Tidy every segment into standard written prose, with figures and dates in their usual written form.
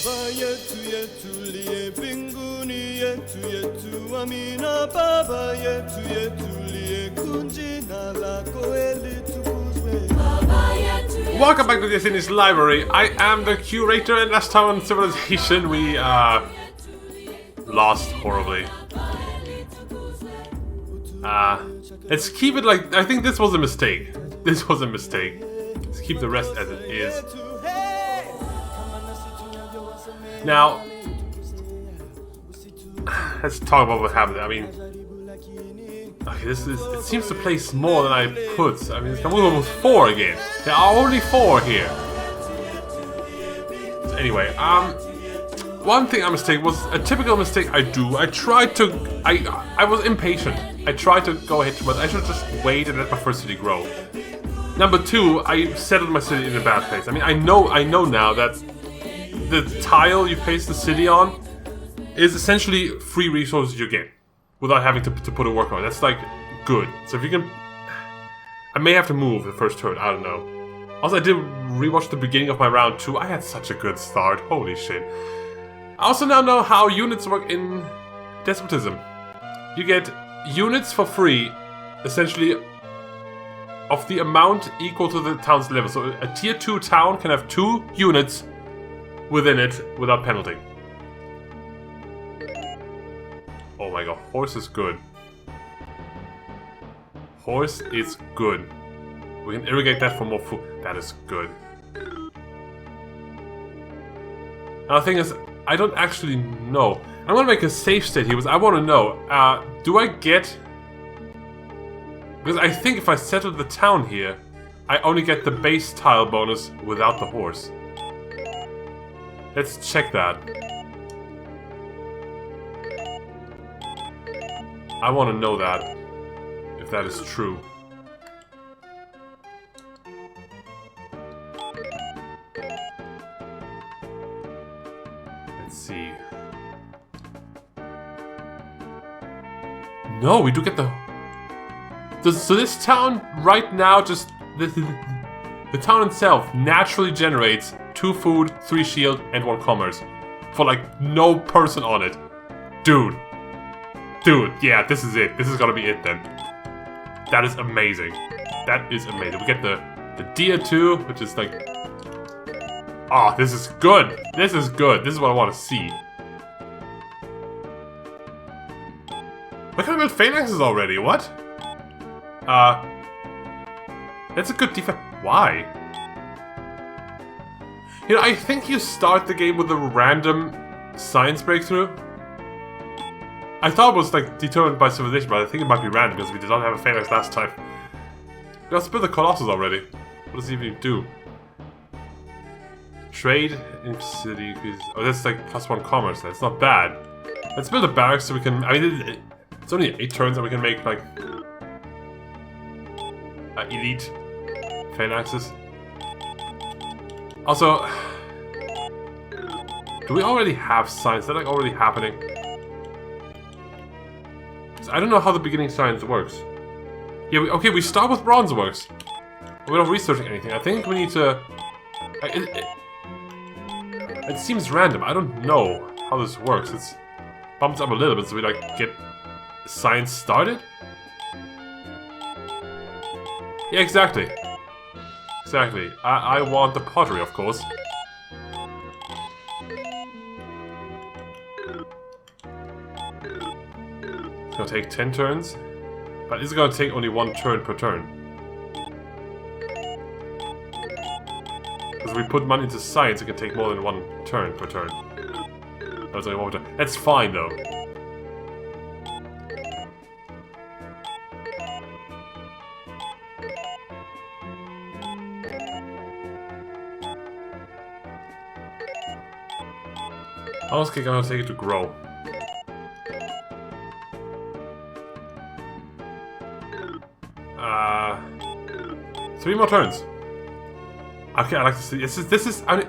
Welcome back to the SNES library. I am the curator, and last time on Civilization we lost horribly. Let's keep it like, I think this was a mistake. This was a mistake. Let's keep the rest as it is. Now, let's talk about what happened. I mean, okay, it seems to place more than I put. I mean, it's almost 4 again. There are only 4 here. So anyway, one thing I mistake was a typical mistake I do. I was impatient. I tried to go ahead, but I should just wait and let my first city grow. Number 2, I settled my city in a bad place. I mean, I know now that the tile you place the city on is essentially free resources you get without having to put a work on it. That's like good. So if you can, I may have to move the first turn. I don't know. Also, I did rewatch the beginning of my round 2. I had such a good start. Holy shit. I also now know how units work in Despotism. You get units for free, essentially, of the amount equal to the town's level. So a tier 2 town can have 2 units within it without penalty. Oh my god, horse is good. Horse is good. We can irrigate that for more food. That is good. Now the thing is, I don't actually know. I'm gonna make a safe state here because I want to know, do I get... Because I think if I settle the town here, I only get the base tile bonus without the horse. Let's check that. I want to know that, if that is true. Let's see. No, we do get the... So this town right now just... The town itself naturally generates 2 food, 3 shield, and 1 commerce. For like no person on it. Dude, yeah, this is it. This is gonna be it then. That is amazing. That is amazing. We get the deer too, which is like... Oh, this is good. This is good. This is what I want to see. Look how good phalanxes already. What? That's a good defense. Why? You know, I think you start the game with a random science breakthrough. I thought it was like determined by civilization, but I think it might be random because we did not have a phalanx last time. We got split the Colossus already. What does he even do? Trade in city. Oh, that's like +1 commerce. That's not bad. Let's build a barracks so we can. I mean, it's only 8 turns and we can make like elite phalanxes. Also, do we already have science? Is that like already happening? I don't know how the beginning science works. Yeah, okay, we start with bronze works. We're not researching anything. I think we need to... It seems random. I don't know how this works. It's bumped up a little bit so we like get science started. Yeah, exactly. Exactly. I want the pottery, of course. It's gonna take 10 turns, but it's gonna take only 1 turn per turn. Because if we put money into science, it can take more than 1 turn per turn. That's only 1 turn. That's fine though. I was gonna take it to grow. Three more turns. Okay, I like to see. This is. I mean,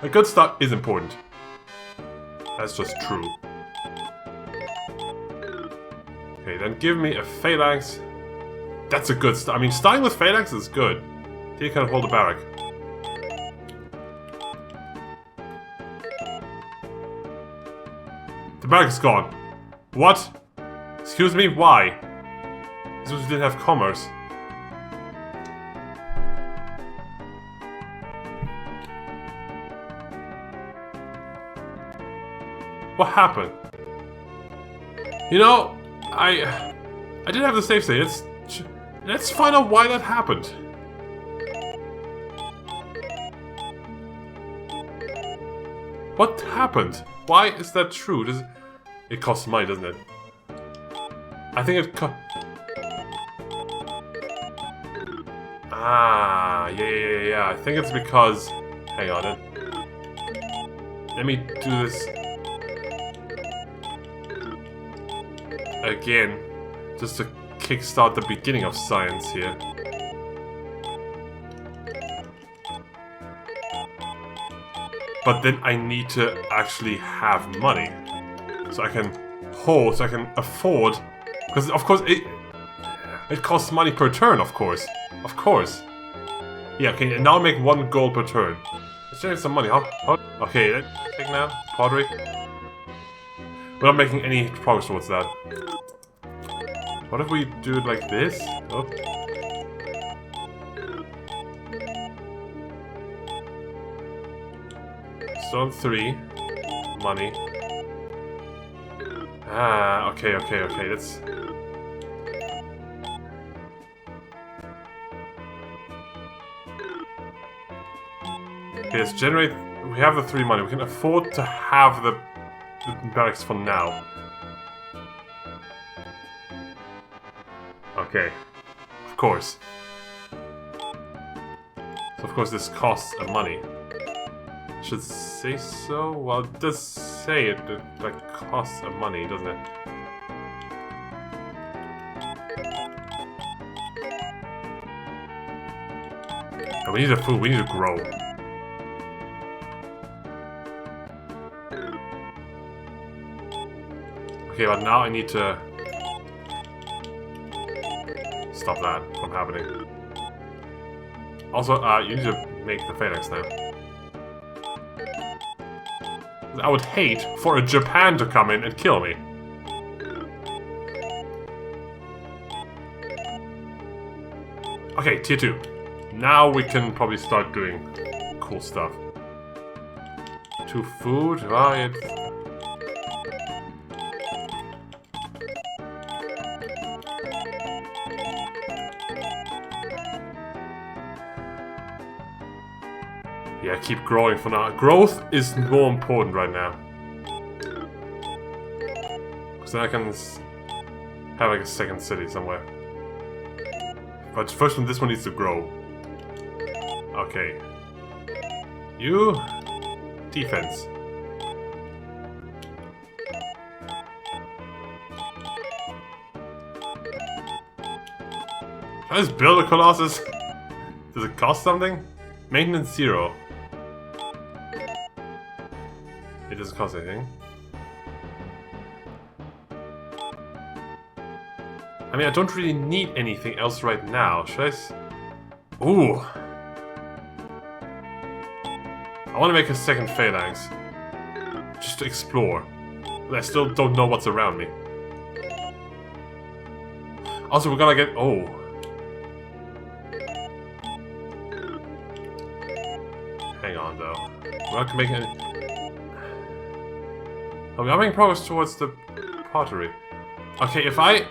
a good start is important. That's just true. Okay, then give me a phalanx. That's a good start. I mean, starting with phalanx is good. Then you can hold a barrack. barracks is gone. What? Excuse me, why? This was didn't have commerce. What happened? You know, I did have the save state. Let's find out why that happened. What happened? Why is that true? It costs money, doesn't it? I think it yeah. I think it's because... Hang on. Let me do this... again. Just to kickstart the beginning of science here. But then I need to actually have money. So I can hold, so I can afford... Because of course it costs money per turn, of course. Of course. Yeah, okay, and now make 1 gold per turn. Let's generate some money, huh? Okay, let's take now. Pottery. We're not making any progress towards that. What if we do it like this? Oh. Stone 3. Money. Ah, okay, let's... Okay, let's generate... We have the 3 money. We can afford to have the barracks for now. Okay. Of course. So of course this costs money. Should say so? Well, it does say it like costs money, doesn't it? And we need the food, we need to grow. Okay, but now I need to stop that from happening. Also, you need to make the phalanx now. I would hate for a Japan to come in and kill me. Okay, tier 2. Now we can probably start doing cool stuff. 2 food, right? Yeah, keep growing for now. Growth is more important right now. Because then I can have like a second city somewhere. But first one, this one needs to grow. Okay. You... defense. Can I just build a Colossus? Does it cost something? Maintenance 0. It doesn't cost anything. I mean, I don't really need anything else right now. Should I Ooh! I want to make a second phalanx. Just to explore. But I still don't know what's around me. Also, we're gonna get... Oh. Hang on, though. We're not making any... Oh, we are making progress towards the pottery. Okay, if I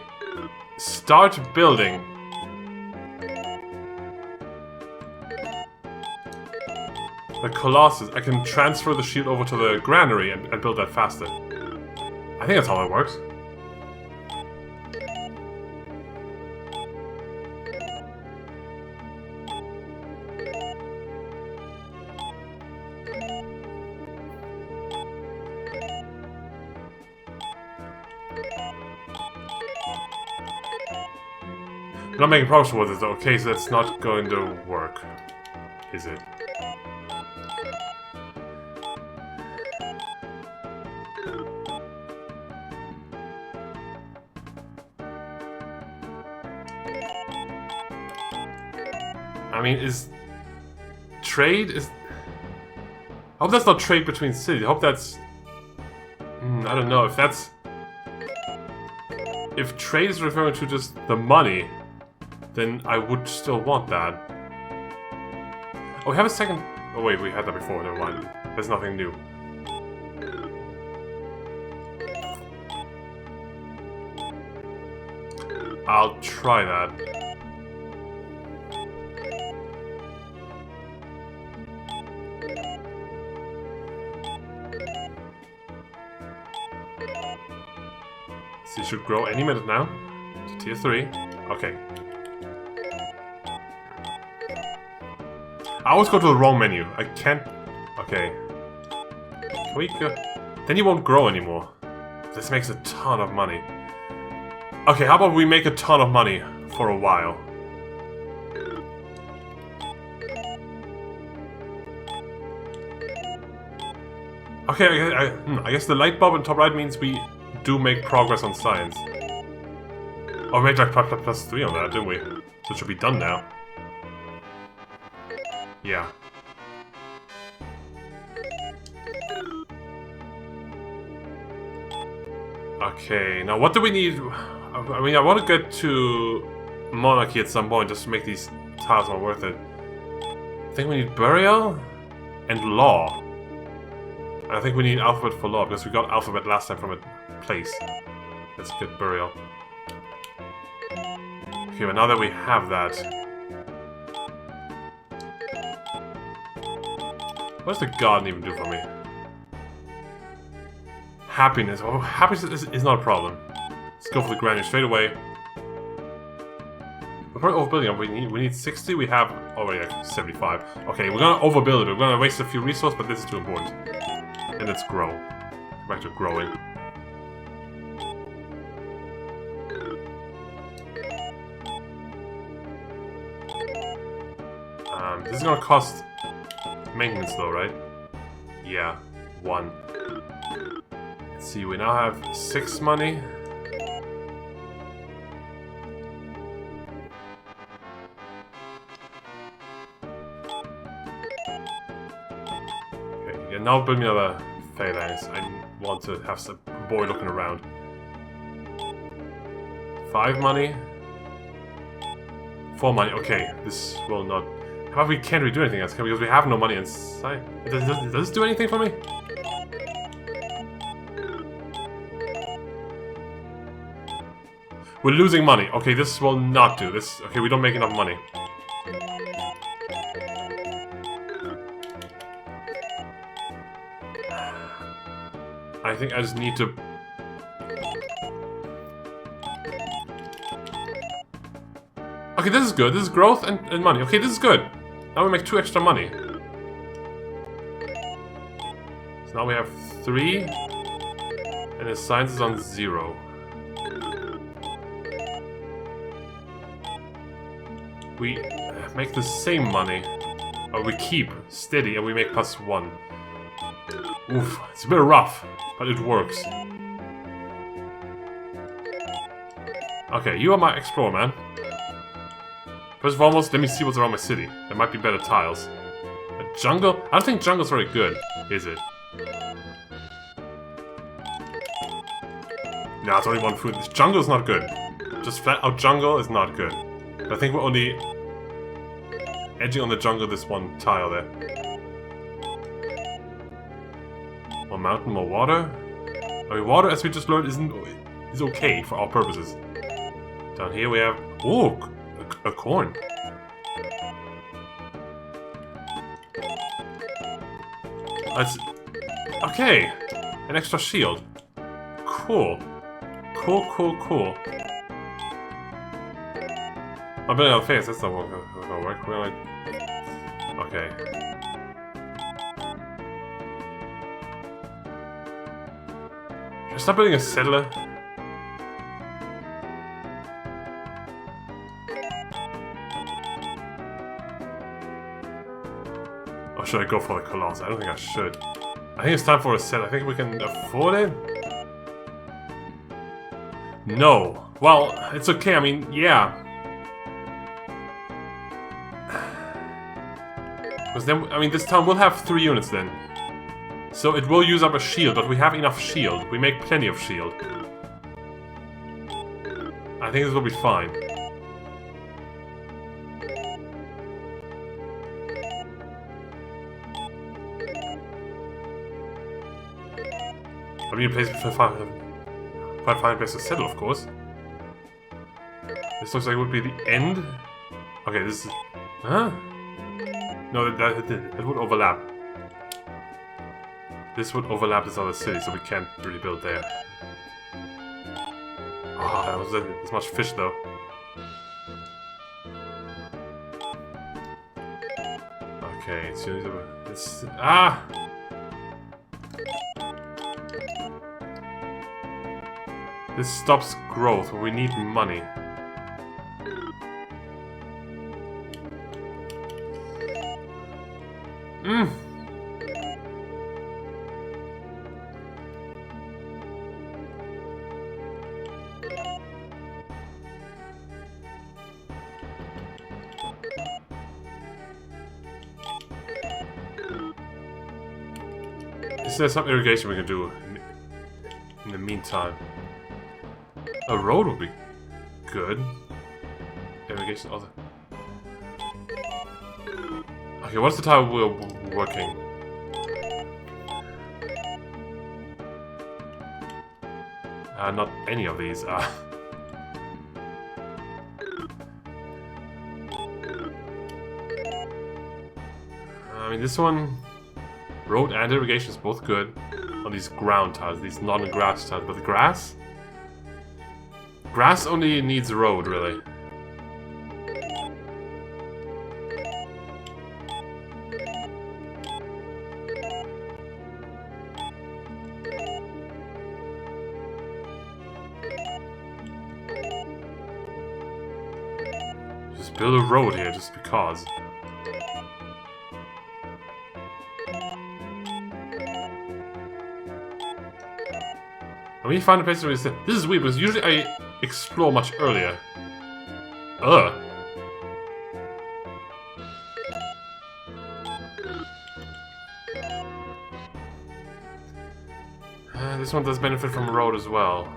start building... the Colossus, I can transfer the shield over to the granary and build that faster. I think that's how it works. I'm not making progress towards it though. Okay, so that's not going to work, is it? I mean, is... trade is... I hope that's not trade between cities. I hope that's... I don't know if that's... If trade is referring to just the money, then I would still want that. Oh, we have a second... Oh wait, we had that before, never mind. There's nothing new. I'll try that. So you should grow any minute now. To tier 3. Okay. I always go to the wrong menu. I can't... Okay. Can we go... Then you won't grow anymore. This makes a ton of money. Okay, how about we make a ton of money for a while? Okay, I guess the light bulb on top right means we do make progress on science. Oh, we made like +3 on that, didn't we? So it should be done now. Yeah. Okay, now what do we need? I mean, I want to get to monarchy at some point just to make these tiles more worth it. I think we need burial and law. And I think we need alphabet for law because we got alphabet last time from a place. Let's get burial. Okay, but now that we have that... What does the garden even do for me? Happiness. Oh, happiness is not a problem. Let's go for the granary straight away. We're probably overbuilding. We need 60. We have already like 75. Okay, we're gonna overbuild it. We're gonna waste a few resources, but this is too important. And let's grow. Back to growing. This is gonna cost maintenance though, right? Yeah, 1. Let's see, we now have 6 money. Okay, yeah, now build me another phalanx. I want to have some boy looking around. 5 money. 4 money, okay, this will not... How about we can't really do anything else? Because we have no money inside. Does this do anything for me? We're losing money. Okay, this will not do this. Okay, we don't make enough money. I think I just need to... Okay, this is good. This is growth and money. Okay, this is good. Now we make 2 extra money. So now we have 3. And his science is on 0. We make the same money. Or we keep steady and we make +1. Oof, it's a bit rough, but it works. Okay, you are my explorer, man. First and foremost, let me see what's around my city. There might be better tiles. A jungle? I don't think jungle's very good, is it? Nah, it's only 1 food. This jungle is not good. Just flat out jungle is not good. I think we're only edging on the jungle this 1 tile there. More mountain, more water. I mean, water, as we just learned, is okay for our purposes. Down here we have... Ooh, a corn. That's... Okay. An extra shield. Cool. Cool. I'm building out face, that's not gonna work. We're like... Okay. Should I start building a settler? Or should I go for the Colossus? I don't think I should. I think it's time for a set. I think we can afford it? No. Well, it's okay. I mean, yeah. Because then, I mean, this town will have 3 units then. So it will use up a shield, but we have enough shield. We make plenty of shield. I think this will be fine. I mean, a place for find a place to settle, of course. This looks like it would be the end. Okay, this is... Huh? No, that would overlap. This would overlap this other city, so we can't really build there. Ah, oh, there's much fish, though. Okay, so it's... Ah! This stops growth, but we need money. Is there some irrigation we can do in the meantime? A road would be good. Irrigation also. Okay, what's the time we're working? Not any of these. I mean, this one, road and irrigation is both good on these ground tiles, these non-grass tiles, but the grass? Grass only needs road, really. Just build a road here, just because. I mean, find a place where you say, this is weird, because usually I explore much earlier. Ugh. This one does benefit from a road as well.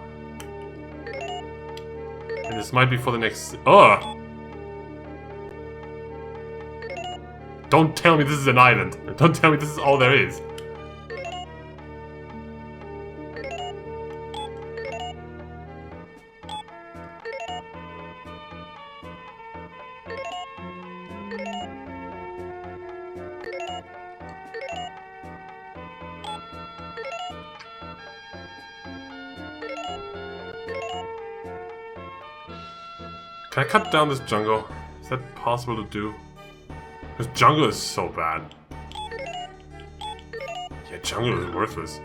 And this might be for the next... Ugh! Don't tell me this is an island. Don't tell me this is all there is. Can I cut down this jungle? Is that possible to do? Because jungle is so bad. Yeah, jungle is worthless.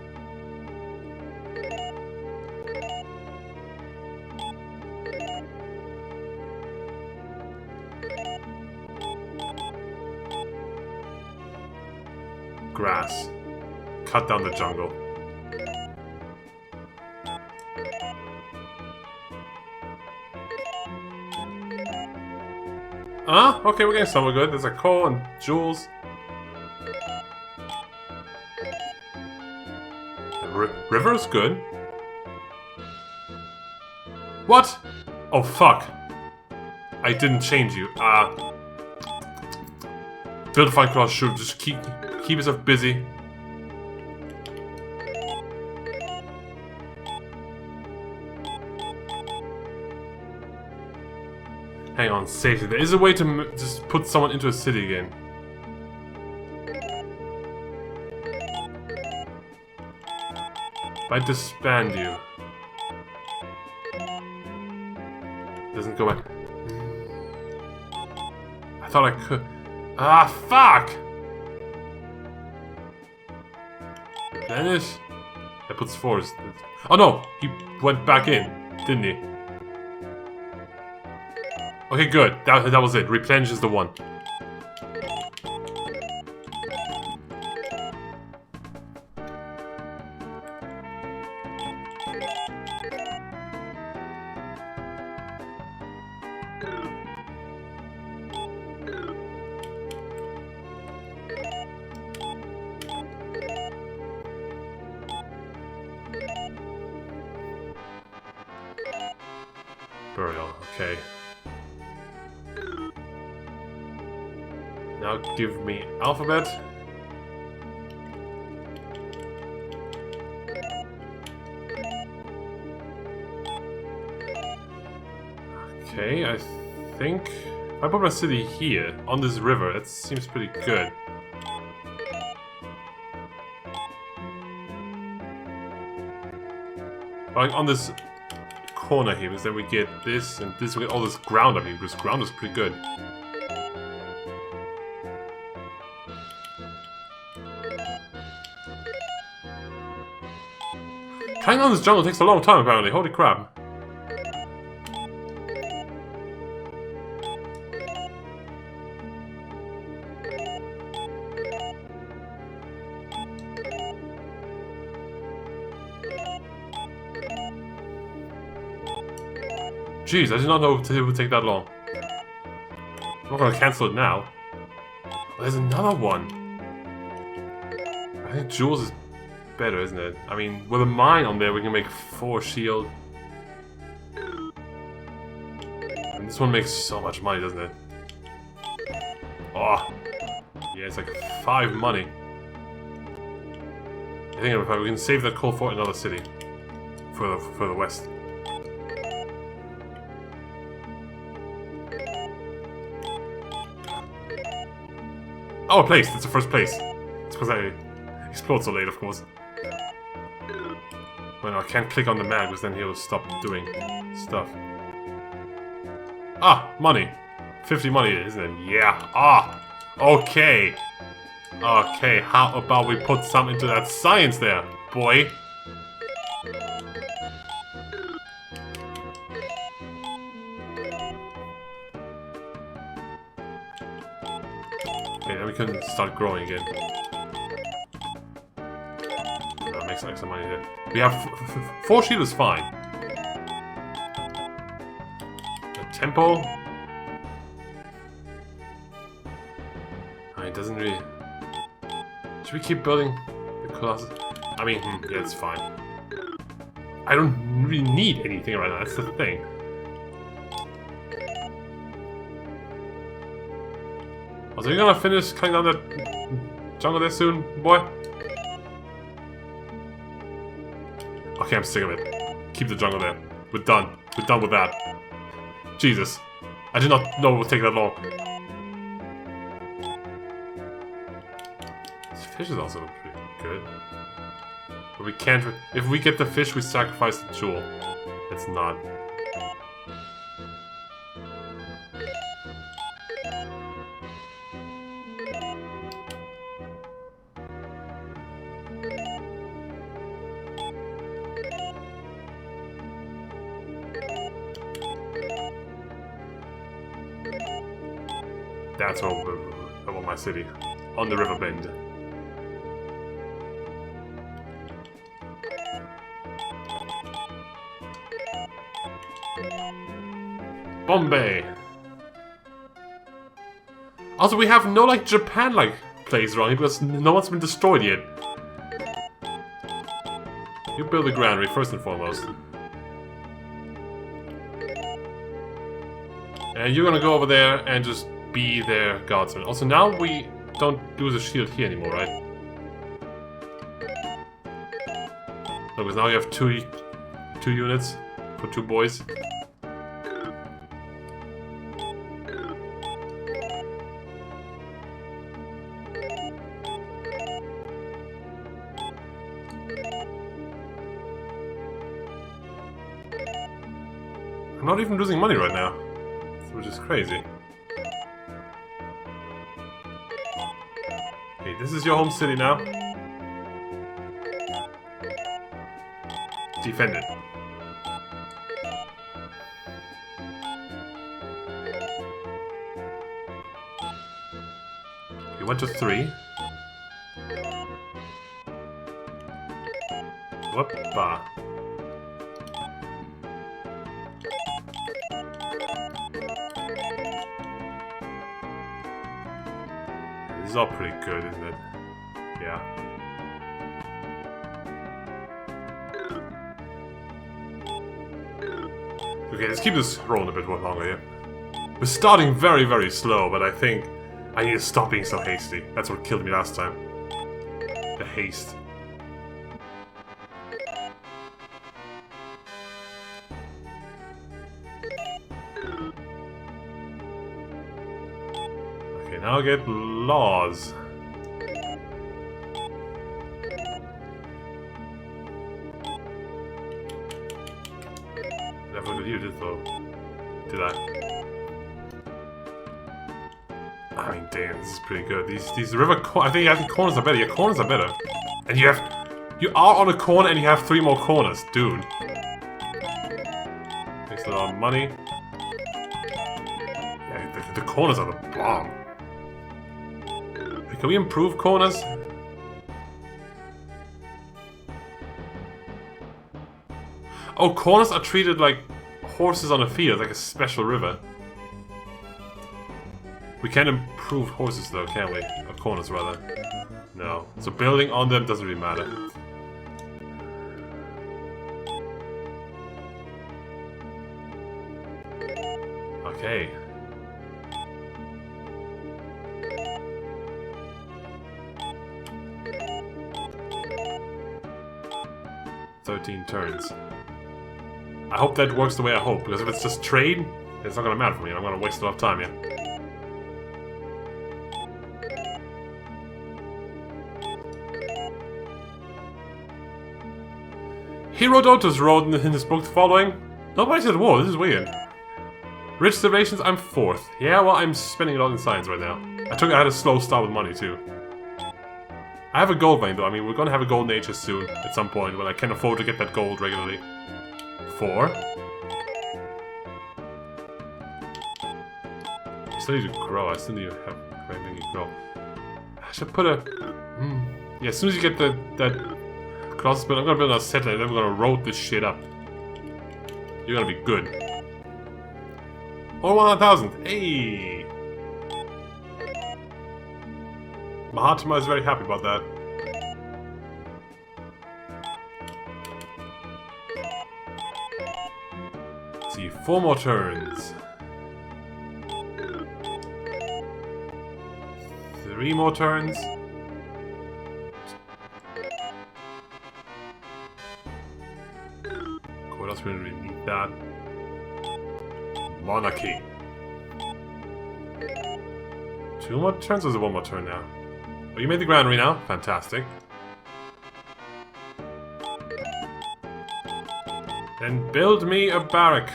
Grass. Cut down the jungle. Ah, okay, we're getting somewhere good. There's a coal and jewels. The river is good. What? Oh, fuck. I didn't change you. Build a fine cross shoot. Just keep yourself busy. Hang on, safety. There is a way to just put someone into a city again. If I disband you. Doesn't go back. I thought I could. Ah, fuck! Replenish? That puts force. Oh no! He went back in, didn't he? Okay, good. That was it. Replenish is the one. Burial, okay. Now give me alphabet. Okay, I think I put my city here, on this river. It seems pretty good. Like on this corner here, because then we get this and this, we get all this ground up here, because ground is pretty good. Trying on this jungle takes a long time apparently, holy crap. Jeez, I did not know it would take that long. I'm not gonna cancel it now. Oh, there's another one. I think Jules is better, isn't it? I mean, with a mine on there, we can make 4 shield. And this one makes so much money, doesn't it? Oh, yeah, it's like 5 money. I think we can save that coal for another city, further west. Oh, a place! That's the first place. It's because I explode so late, of course. Well, no, I can't click on the man because then he'll stop doing stuff. Ah, money. 50 money, isn't it? Yeah. Ah, okay. Okay, how about we put some into that science there, boy? Okay, then we can start growing again. That makes extra money there. We have 4 shield is fine. A tempo. It doesn't really. Should we keep building the Colossus? I mean, yeah, it's fine. I don't really need anything right now. That's the thing. Also, you gonna finish cutting down that jungle there soon, boy? Okay, I'm sick of it. Keep the jungle there. We're done. We're done with that. Jesus. I did not know it would take that long. This fish is also pretty good. But we can't... If we get the fish, we sacrifice the jewel. It's not. That's over my city. On the river bend. Bombay! Also, we have no, like, Japan-like place around here because no one's been destroyed yet. You build a granary first and foremost. And you're gonna go over there and just be their guardsman. Also, now we don't do the shield here anymore, right? No, because now you have two units for 2 boys. I'm not even losing money right now, which is crazy. Okay, this is your home city now. Defend it. You went to 3. Whoopa. This is all pretty good, isn't it? Yeah. Okay, let's keep this rolling a bit more longer here. We're starting very, very slow, but I think I need to stop being so hasty. That's what killed me last time. The haste. Okay, now I get laws. Never look at you, did though. Did I? I mean, damn, this is pretty good. These river I think corners are better. Yeah, corners are better. And you are on a corner and you have 3 more corners, dude. Makes a lot of money. Yeah, the corners are the bomb. Can we improve corners? Oh, corners are treated like horses on a field, like a special river. We can't improve horses though, can we? Or corners, rather. No. So building on them doesn't really matter. Okay. "13 turns. I hope that works the way I hope, because if it's just trade, it's not gonna matter for me. I'm gonna waste a lot of time here. Herodotus wrote in his book the following: "Nobody said war, this is weird. Rich civilizations, I'm 4th. Yeah, well, I'm spending it all in science right now. I had a slow start with money, too. I have a gold vein, though. I mean, we're gonna have a golden age soon, at some point, when I can afford to get that gold regularly. 4. I still need to grow. I still need to have anything to grow. I should put a... Yeah, as soon as you get that Colossus build, I'm gonna build a settler, and then we're gonna road this shit up. You're gonna be good. Or 100,000. Hey! Mahatma is very happy about that. Let's see, 4 more turns. 3 more turns. What else we really need that? Monarchy. 2 more turns, or is it 1 more turn now? Oh, you made the granary now? Fantastic. Then build me a barrack.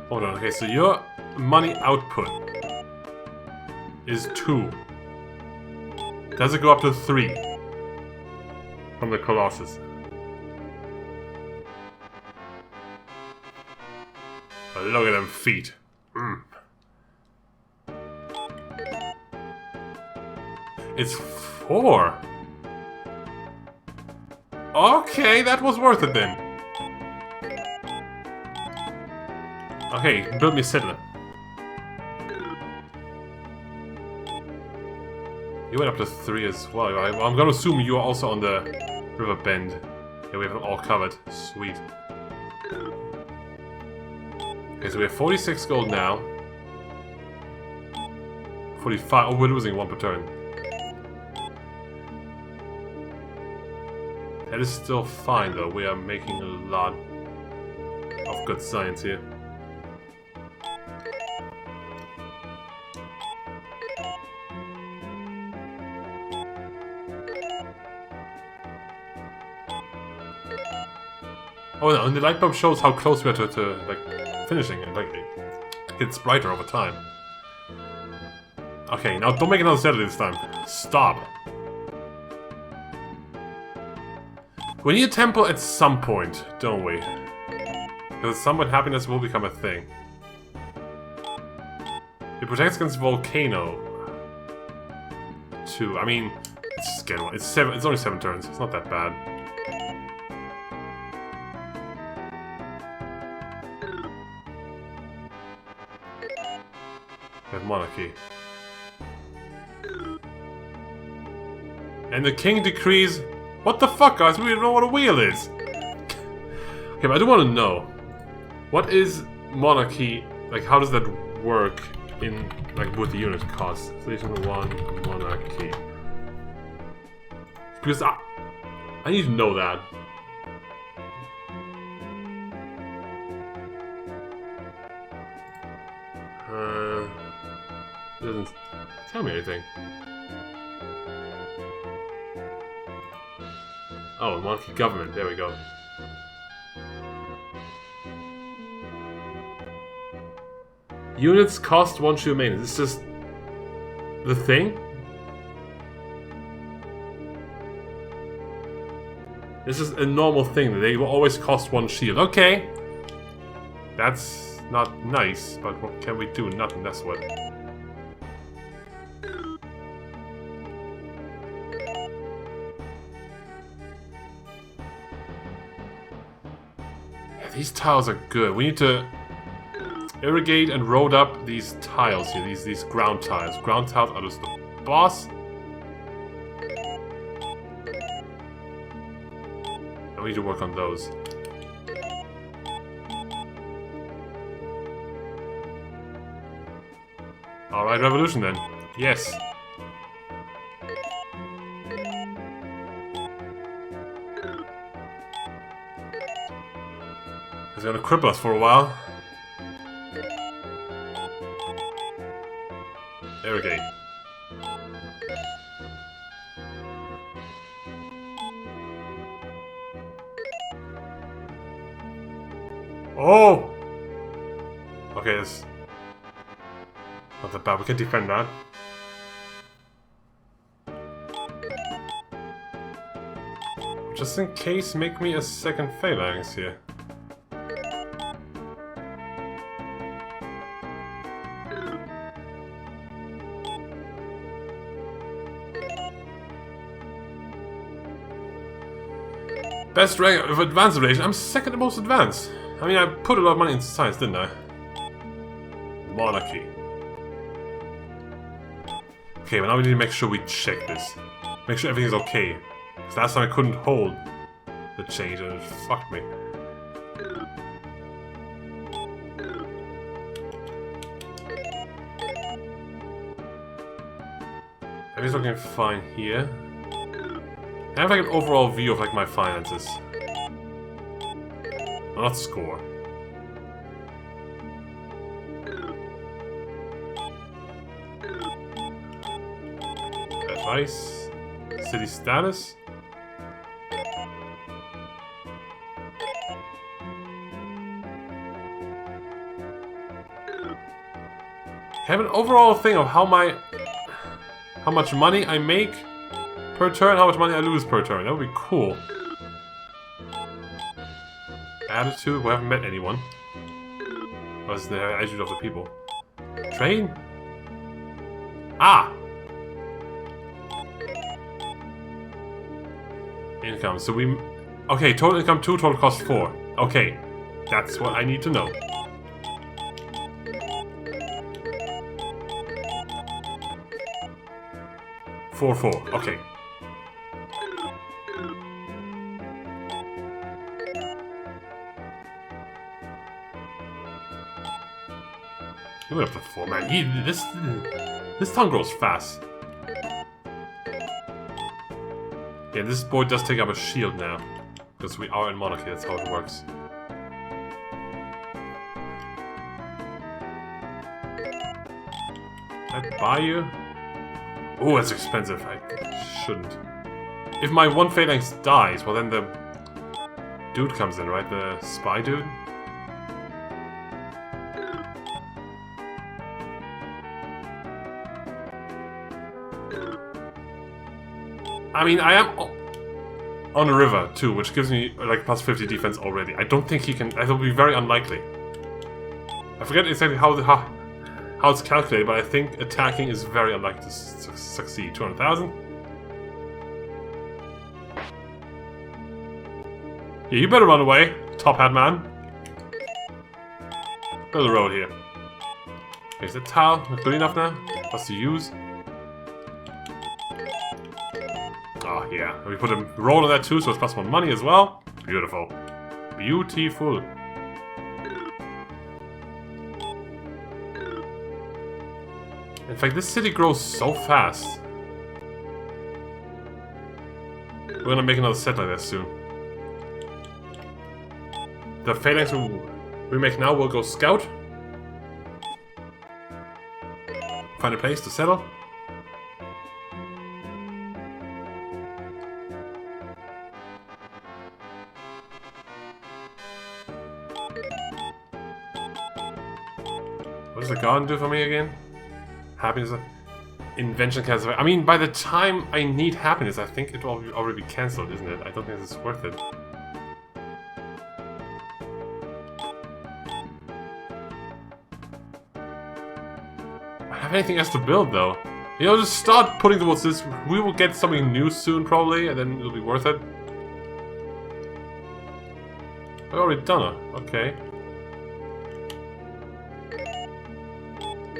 Hold on, okay, so your money output is 2. Does it go up to 3 from the Colossus? Oh, look at them feet. It's 4. Okay, that was worth it then. Okay, build me a settler. You went up to 3 as well. I'm gonna assume you are also on the river bend. Yeah, we have them all covered. Sweet. Okay, so we have 46 gold now. 45. Oh, we're losing 1 per turn. That is still fine, though. We are making a lot of good science here. Oh no, and the light bulb shows how close we are to like, finishing it. Like, it gets brighter over time. Okay, now don't make another settler this time. Stop. We need a temple at some point, don't we? Because at some point happiness will become a thing. It protects against volcano. 2. I mean, it's just getting one. It's only 7 turns. It's not that bad. We have monarchy. And the king decrees... What the fuck, guys? We don't know what a wheel is. Okay, but I do want to know. What is monarchy... Like, how does that work in... Like, with the unit cost? Station 1, monarchy. Because I need to know that. Doesn't tell me anything. Oh, monarchy government. There we go. Units cost 1 shield maintenance. Is this the thing? This is a normal thing. They will always cost 1 shield. Okay. That's not nice, but what can we do? Nothing, that's what. Yeah, these tiles are good. We need to irrigate and road up these tiles here, these ground tiles. Ground tiles are just the boss. And we need to work on those. Alright, revolution then. Yes. It's gonna cripple us for a while. Irrigate. Oh! Okay, this... Not that bad, we can defend that. Just in case, make me a second phalanx here. Best rank of advanced relation. I'm second to most advanced. I mean, I put a lot of money into science, didn't I? Monarchy. Okay, but now we need to make sure we check this. Make sure everything's okay. Because last time I couldn't hold the change and it fucked me. Everything's looking fine here. I have like an overall view of like my finances. Not score. Advice. City status. I have an overall thing of how much money I make per turn, how much money I lose per turn. That would be cool. Attitude, we haven't met anyone. What's the attitude of the people? Train? Ah! Income, so we... Okay, total income 2, total cost 4. Okay, that's what I need to know. Four, okay. He went up to 4, man. This town grows fast. Yeah, this boy does take up a shield now. Because we are in monarchy, that's how it works. Can I buy you? Oh, that's expensive. I shouldn't. If my one phalanx dies, well then the dude comes in, right? The spy dude? I mean, I am on a river too, which gives me like plus 50 defense already. I don't think he can. That will be very unlikely. I forget exactly how it's calculated, but I think attacking is very unlikely to succeed. 200,000. Yeah, you better run away, top hat man. Build a road here. Okay, is the tile good enough now? What's to use? Oh, yeah. We put a roll on that too, so it's plus 1 money as well. Beautiful. Beautiful. In fact, this city grows so fast. We're gonna make another set like this soon. The phalanx we make now will go scout. Find a place to settle. What does the garden do for me again? Happiness. Invention cancel. I mean, by the time I need happiness, I think it will already be cancelled, isn't it? I don't think this is worth it. I have anything else to build, though. You know, just start putting towards this. We will get something new soon, probably, and then it'll be worth it. I've already done it. Okay.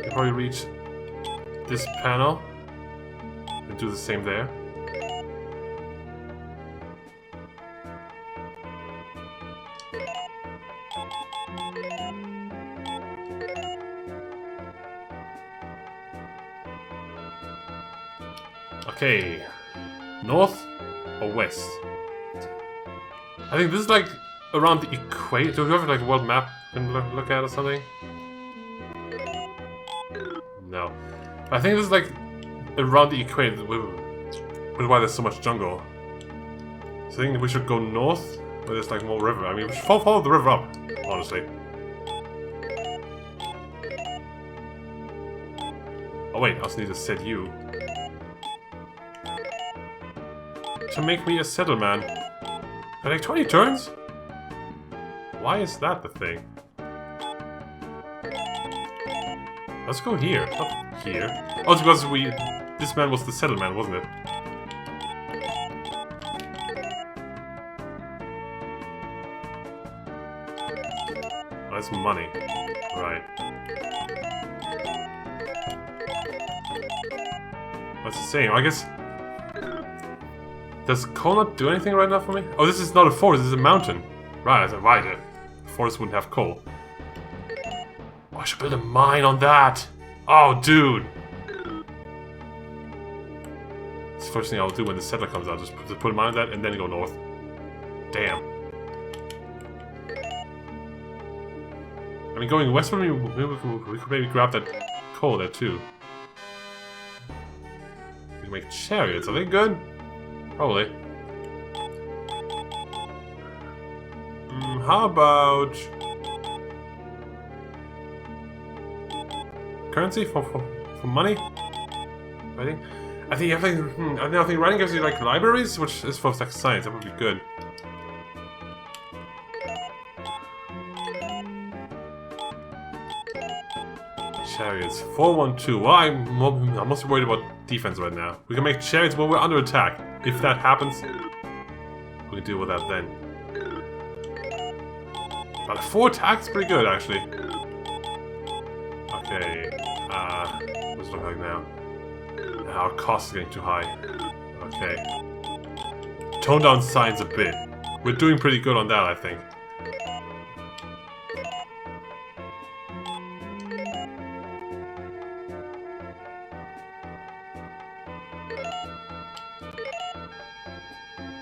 Can probably reach this panel and do the same there. Okay, north or west? I think this is like around the equator. Do we have like a world map we can look at or something? No. I think this is like around the equator, which is why there's so much jungle. So I think we should go north, where there's like more river. I mean, we should follow the river up, honestly. Oh wait, I also need to set you. To make me a settlement. I take 20 turns? Why is that the thing? Let's go here, not here. Oh, it's because this man was the settlement, wasn't it? Oh, that's money. Right. What's the same? I guess... Does coal not do anything right now for me? Oh, this is not a forest, this is a mountain. Right, I said, why the forest wouldn't have coal? Oh, I should build a mine on that! Oh, dude! It's the first thing I'll do when the settler comes out. Just put a mine on that and then go north. Damn. I mean, going westward, we could maybe grab that coal there too. We can make chariots, are they good? Probably. How about currency for money? I think writing gives you like libraries, which is for like science. That would be good. Chariots 412. Well, I'm mostly worried about defense right now. We can make chariots when we're under attack. If that happens, we can deal with that then. But 4 attacks, pretty good actually. Okay, what does it look like now? Our cost is getting too high. Okay. Tone down science a bit. We're doing pretty good on that, I think.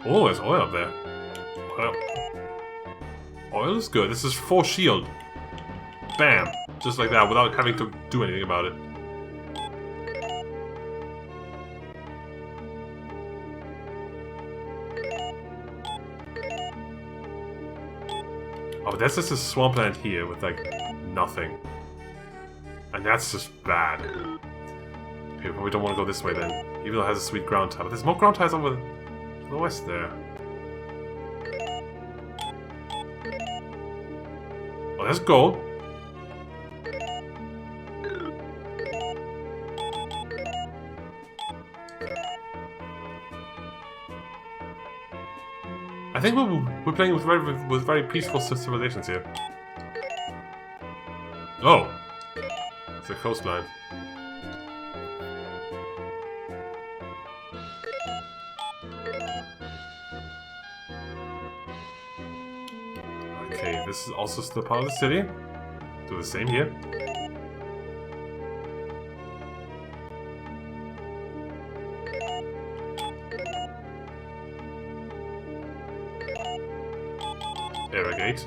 Oh, there's oil up there. Oil. Oil is good. This is 4 shield. Bam! Just like that, without having to do anything about it. Oh, that's just a swampland here with like nothing. And that's just bad. Okay, but we don't want to go this way then. Even though it has a sweet ground tile. But there's more ground tiles over the west there. Oh, there's gold. I think we're playing with very peaceful civilizations here. Oh! It's a coastline. Okay, this is also still part of the city. Do the same here. Irrigate.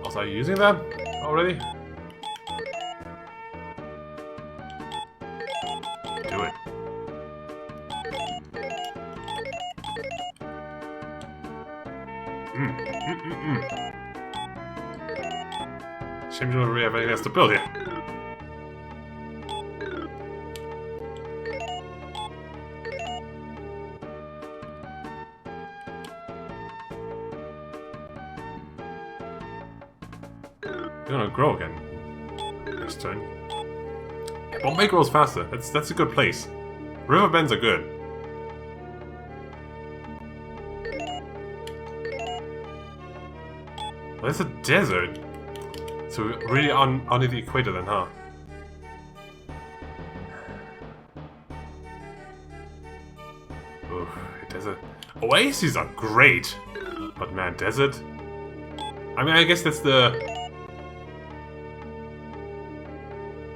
Also, are you using that already? Do it. Shame you don't really have anything else to build here. You're gonna grow again next turn. Bombay grows faster. That's a good place. River bends are good. Well, it's a desert. So we're really under the equator then, huh? Oof, desert. Oases are great, but man, desert. I mean, I guess that's the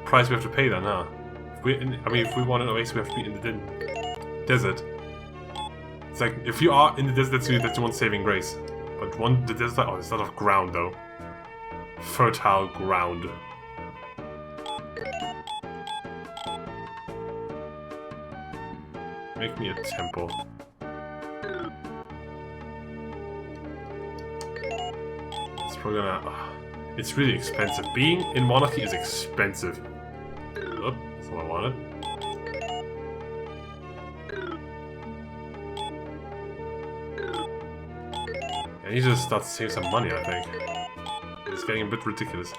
price we have to pay then, huh? If we want an oasis, we have to be in the desert. It's like if you are in the desert, that's one saving grace. But the desert, oh, it's not of ground though. Fertile ground. Make me a temple. It's probably gonna. It's really expensive. Being in monarchy is expensive. Oh, that's what I wanted. I need to start to save some money, I think. It's getting a bit ridiculous.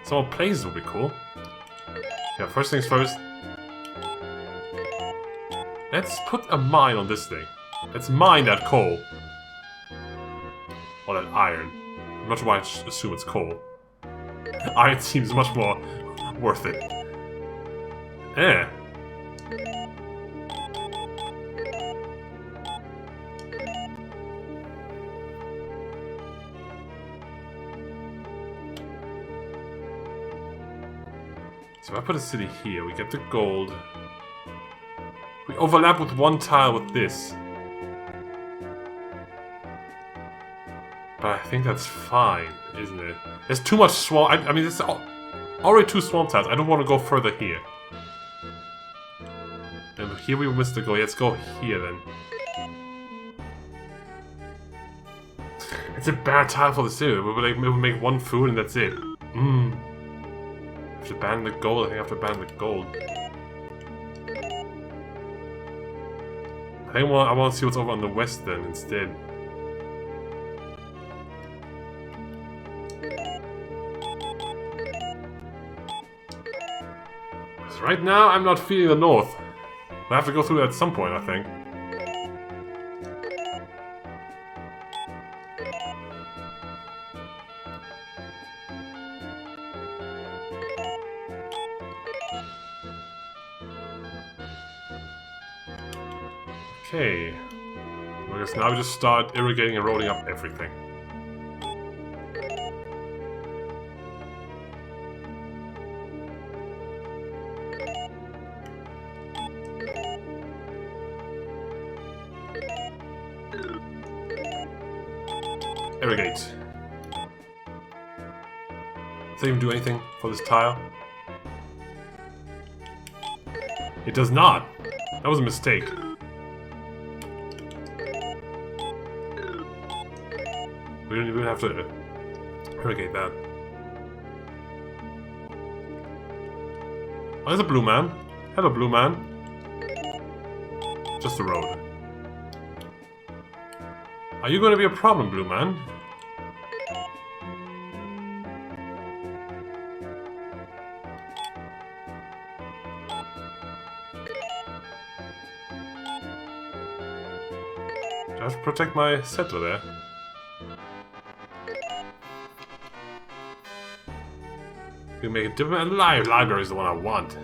Some more places would be cool. Yeah, first things first. Let's put a mine on this thing. Let's mine that coal. Or that iron. I'm not sure why I assume it's coal. Iron seems much more worth it. Eh. So if I put a city here, we get the gold. We overlap with one tile with this. But I think that's fine, isn't it? There's too much swamp. I mean, there's already 2 swamp tiles. I don't want to go further here. And here we missed the goal. Let's go here then. It's a bad tile for the city. We'll make 1 food and that's it. I have to ban the gold. I think I have to ban the gold. I want to see what's over on the west then instead. Because right now I'm not feeling the north. I have to go through that at some point, I think. Okay. I guess now we just start irrigating and rolling up everything. Irrigate. Does that even do anything for this tile? It does not. That was a mistake. We don't even have to irrigate that. Oh, there's a blue man. Hello, blue man. Just a road. Are you going to be a problem, blue man? Do I have to protect my settler there? You make a diplomat library is the one I want.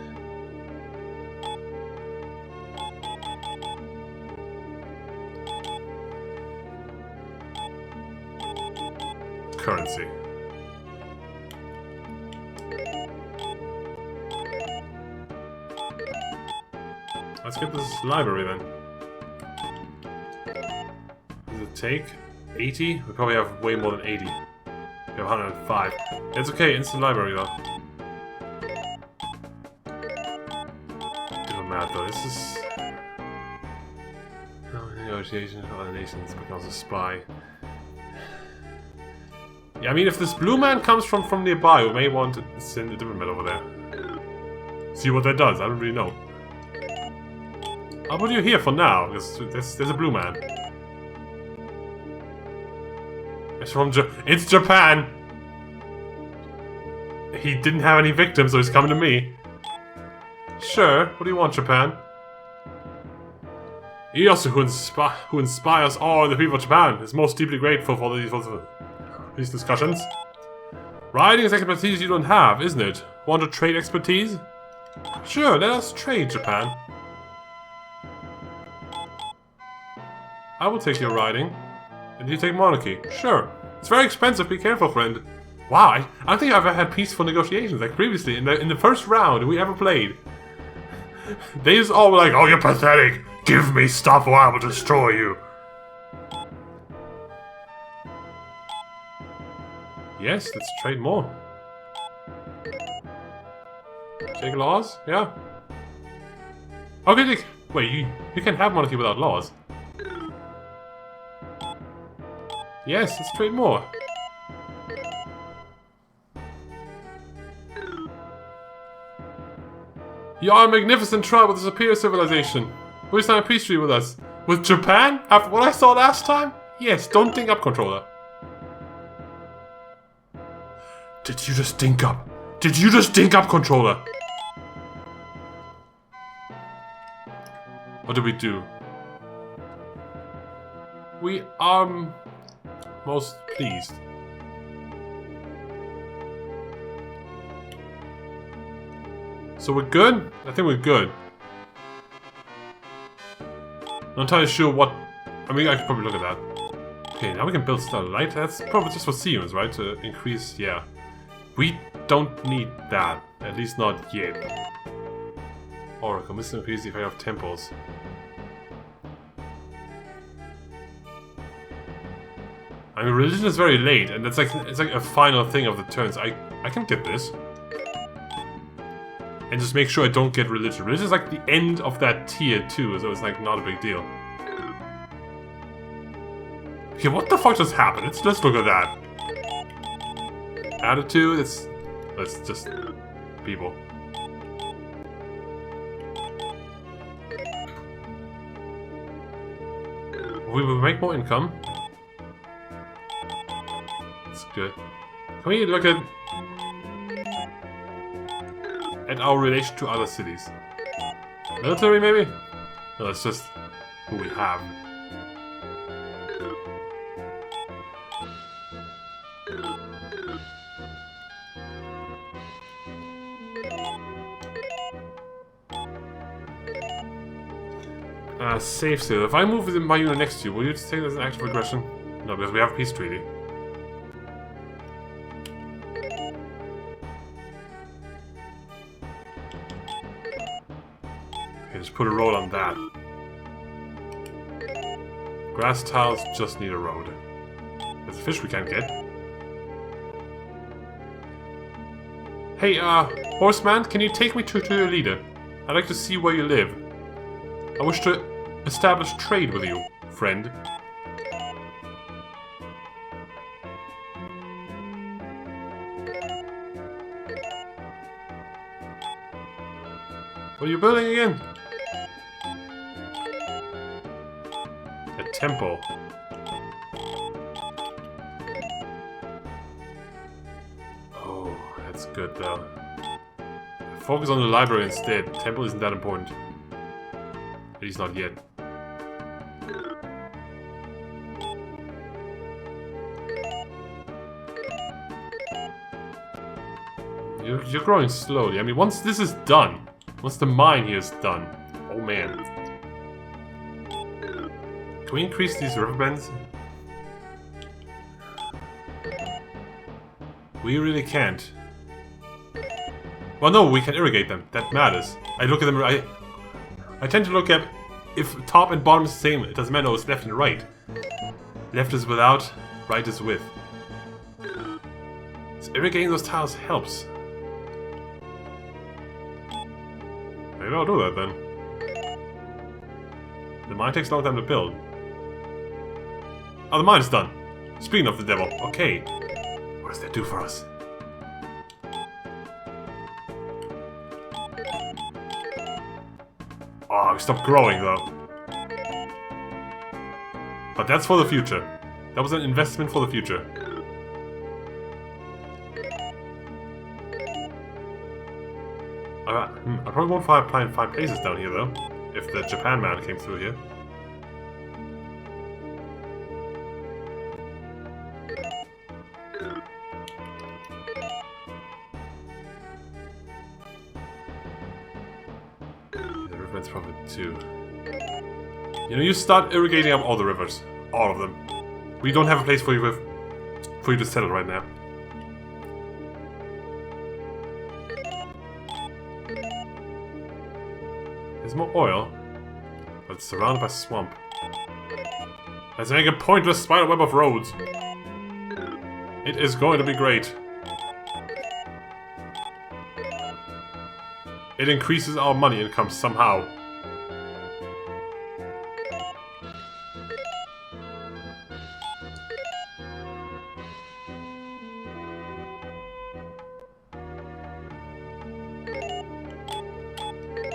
currency. Let's get this library then. Does it take 80? We probably have way more than 80. We have 105. It's okay, instant library though. Doesn't matter though, this is... Negotiation of other nations becomes a spy. Yeah, I mean, if this blue man comes from nearby, we may want to send a different man over there. See what that does, I don't really know. I'll put you here for now, because there's a blue man. It's Japan! He didn't have any victims, so he's coming to me. Sure, what do you want, Japan? Ieyasu, who inspires all the people of Japan, is most deeply grateful for these discussions. Writing is expertise you don't have, isn't it? Want to trade expertise? Sure, let us trade, Japan. I will take your writing, and you take monarchy. Sure. It's very expensive, be careful, friend. Wow, I don't think I've ever had peaceful negotiations like previously in the first round we ever played. They just all were like, oh, you're pathetic. Give me stuff or I will destroy you. Yes, let's trade more. Take laws? Yeah. Okay, wait, you can have monarchy without laws. Yes, let's trade more. You are a magnificent tribe with a superior civilization. Will you sign a peace treaty with us? With Japan? After what I saw last time? Yes, don't think up, controller. Did you just think up? Did you just think up, controller? What did we do? We are most pleased. So we're good? I think we're good. Not entirely sure what... I mean, I could probably look at that. Okay, now we can build Starlight. That's probably just for Siemens, right? To increase, yeah. We don't need that. At least not yet. Oracle, this increases the effect of temples. I mean, religion is very late, and it's like a final thing of the turns. I can get this. And just make sure I don't get religion. Religion is like the end of that tier too, so it's like not a big deal. Okay, what the fuck just happened? Let's look at that. Attitude, let's just people. We will make more income. That's good. Can we look at our relation to other cities? Military, maybe? No, that's just who we have. Safe sale. If I move within my unit next to you, will you take this as an act of aggression? No, because we have a peace treaty. Okay, just put a road on that. Grass tiles just need a road. There's a fish we can't get. Hey, horseman, can you take me to your leader? I'd like to see where you live. I wish to establish trade with you, friend. What are you building again? A temple. Oh, that's good though. Focus on the library instead. Temple isn't that important. At least not yet. You're growing slowly. I mean, once this is done, once the mine here is done, oh man. Can we increase these river bends? We really can't. Well, no, we can irrigate them. That matters. I look at them. I tend to look at if top and bottom is the same. It doesn't matter. No, it's left and right. Left is without, right is with. So irrigating those tiles helps. Maybe I'll do that then. The mine takes a long time to build. Oh, the mine's done. Speaking of the devil, okay. What does that do for us? Oh, we stopped growing though. But that's for the future. That was an investment for the future. I probably won't find 5 places down here though, if the Japan man came through here. The river's probably too. You know, you start irrigating up all the rivers, all of them. We don't have a place for you to settle right now. There's more oil, but it's surrounded by swamp. Let's make a pointless spiderweb of roads. It is going to be great. It increases our money income somehow.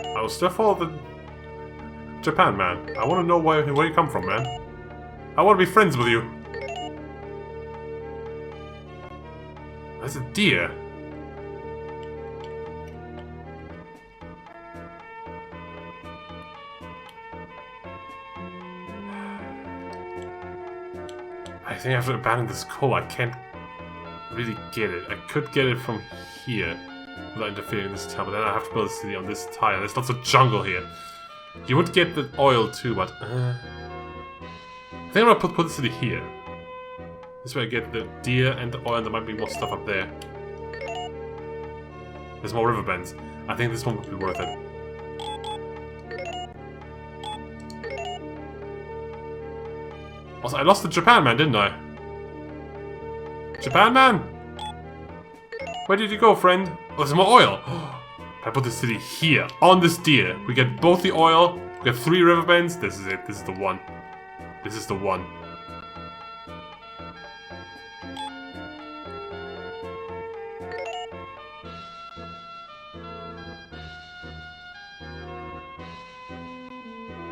I will still follow the Japan man. I want to know where you come from, man. I want to be friends with you. That's a deer. I think I have to abandon this coal. I can't really get it. I could get it from here without interfering in this town, but then I have to build a city on this tile. There's lots of jungle here. You would get the oil too, but I think I'm gonna put the city here. This way I get the deer and the oil, and there might be more stuff up there. There's more river bends. I think this one would be worth it. Also, I lost the Japan man, didn't I? Japan man? Where did you go, friend? Oh, there's more oil. I put the city here, on this deer. We get both the oil, we get 3 river bends. This is it. This is the one. This is the one.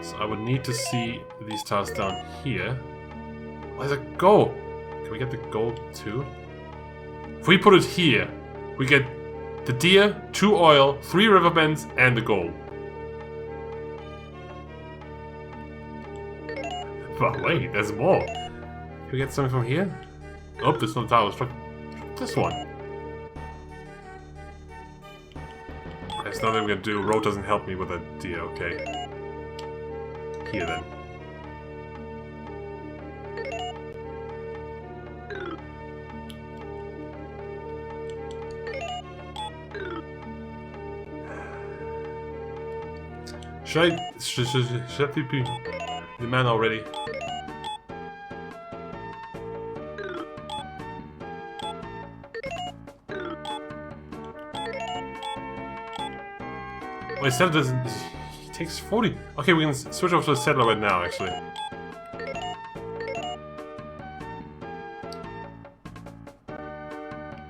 So I would need to see these tiles down here. Where's it go? Can we get the gold too? If we put it here, we get the deer, 2 oil, 3 river bends, and the gold. But wait, there's more. Can we get something from here? Oh, there's no tower. Let's try this one. There's nothing we can do. Road doesn't help me with a deer. Okay. Here then. Should I be the man already? Well, his settler doesn't. He takes 40. Okay, we can switch over to the settler right now, actually.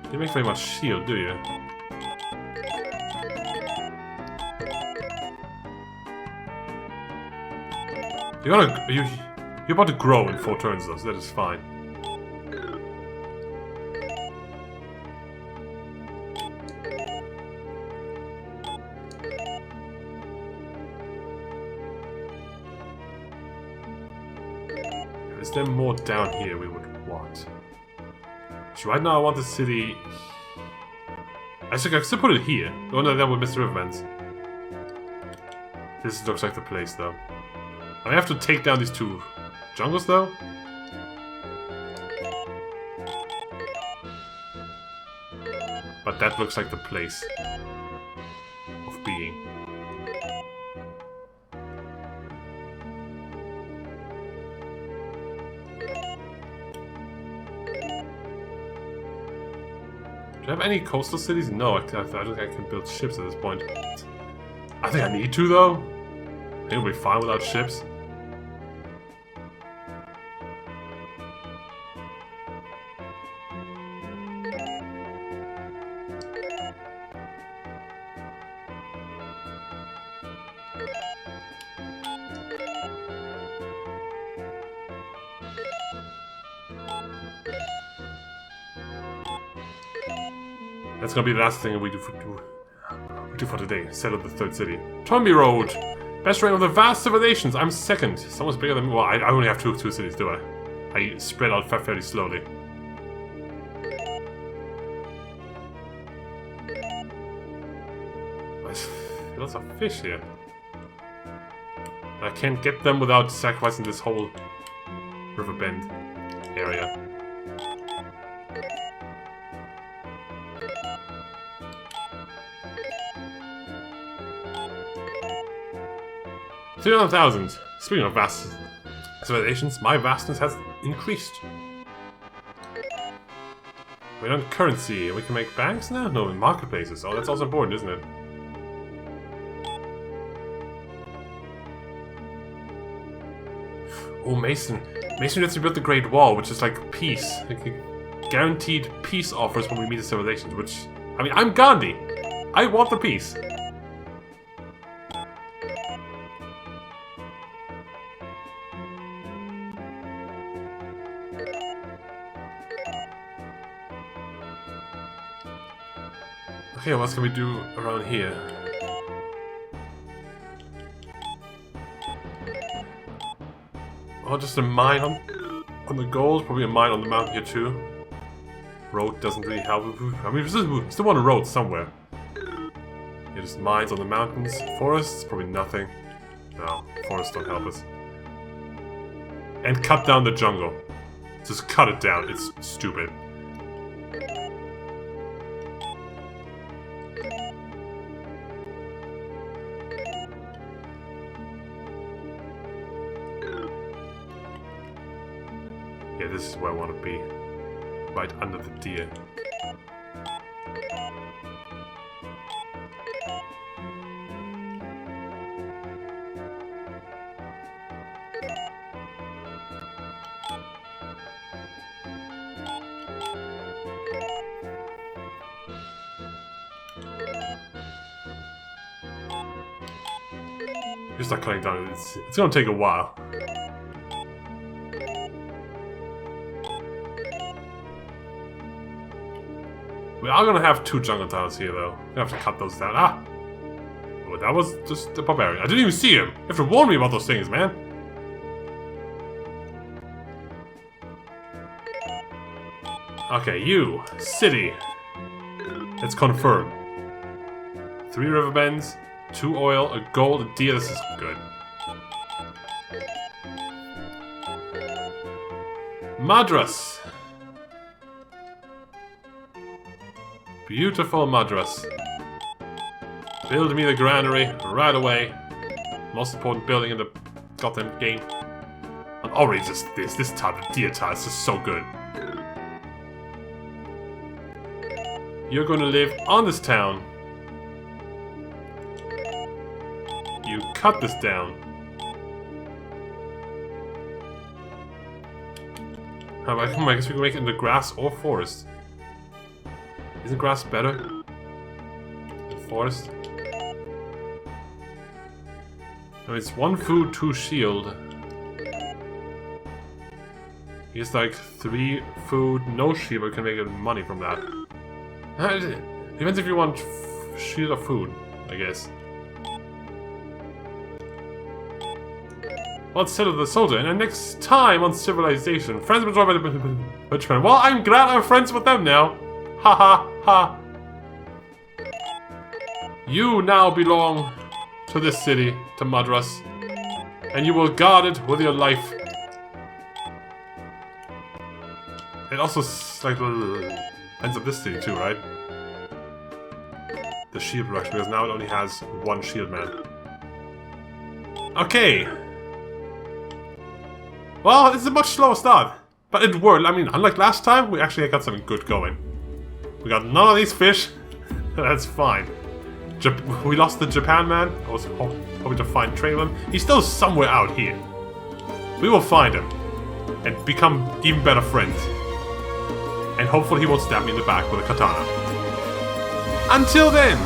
You make very much shield, do you? You're about to grow in 4 turns though, so that is fine. Is there more down here we would want? So right now I want the city. I can still put it here. Oh no, that would miss the riverbands. This looks like the place though. I have to take down these 2 jungles, though. But that looks like the place of being. Do I have any coastal cities? No, I don't think I can build ships at this point. I think I need to, though. I think we'll be fine without ships. That's gonna be the last thing we do for today. Settle the third city. Tomby Road! Best rank of the vast civilizations. I'm second. Someone's bigger than me. Well, I only have two cities, do I? I spread out fairly slowly. There's lots of fish here. I can't get them without sacrificing this whole river bend area. $300,000. Speaking of vast civilizations, my vastness has increased. We don't currency. We can make banks now? No, in marketplaces. Oh, that's also important, isn't it? Oh, Mason. Mason gets to build the Great Wall, which is like peace. Like guaranteed peace offers when we meet the civilizations, which... I mean, I'm Gandhi. I want the peace. Okay, what can we do around here? Oh, just a mine on the gold. Probably a mine on the mountain here too. Road doesn't really help. I mean, we still want a road somewhere. Yeah, just mines on the mountains. Forests? Probably nothing. No, forests don't help us. And cut down the jungle. Just cut it down. It's stupid. Yeah, this is where I want to be. Right under the deer. Just not cutting down. It's gonna take a while. We are gonna have 2 jungle towers here, though. We have to cut those down. Ah! Oh, that was just a barbarian. I didn't even see him. You have to warn me about those things, man. Okay, you. City. Let's confirm. 3 river bends, 2 oil, a gold, a deer. This is good. Madras. Beautiful Madras. Build me the granary right away. Most important building in the goddamn game. And already just this tile, the deer tile, is just so good. You're gonna live on this town. You cut this down. I guess we can make it into grass or forest. Isn't grass better than forest? No, it's 1 food, 2 shield. He's like 3 food, no shield, but we can make money from that. Depends if you want shield or food, I guess. Let's settle the soldier, and next time on Civilization, friends were joined by the Richmond. Well, I'm glad I'm friends with them now. Ha ha ha. You now belong to this city, to Madras, and you will guard it with your life. It also like ends up this city too, right? the shield production, because now it only has one shield man. Okay. Well, it's a much slower start. But it worked. I mean, unlike last time, we actually got something good going. We got none of these fish. That's fine. We lost the Japan man. I was hoping to find trade with him. He's still somewhere out here. We will find him. And become even better friends. And hopefully he won't stab me in the back with a katana. Until then!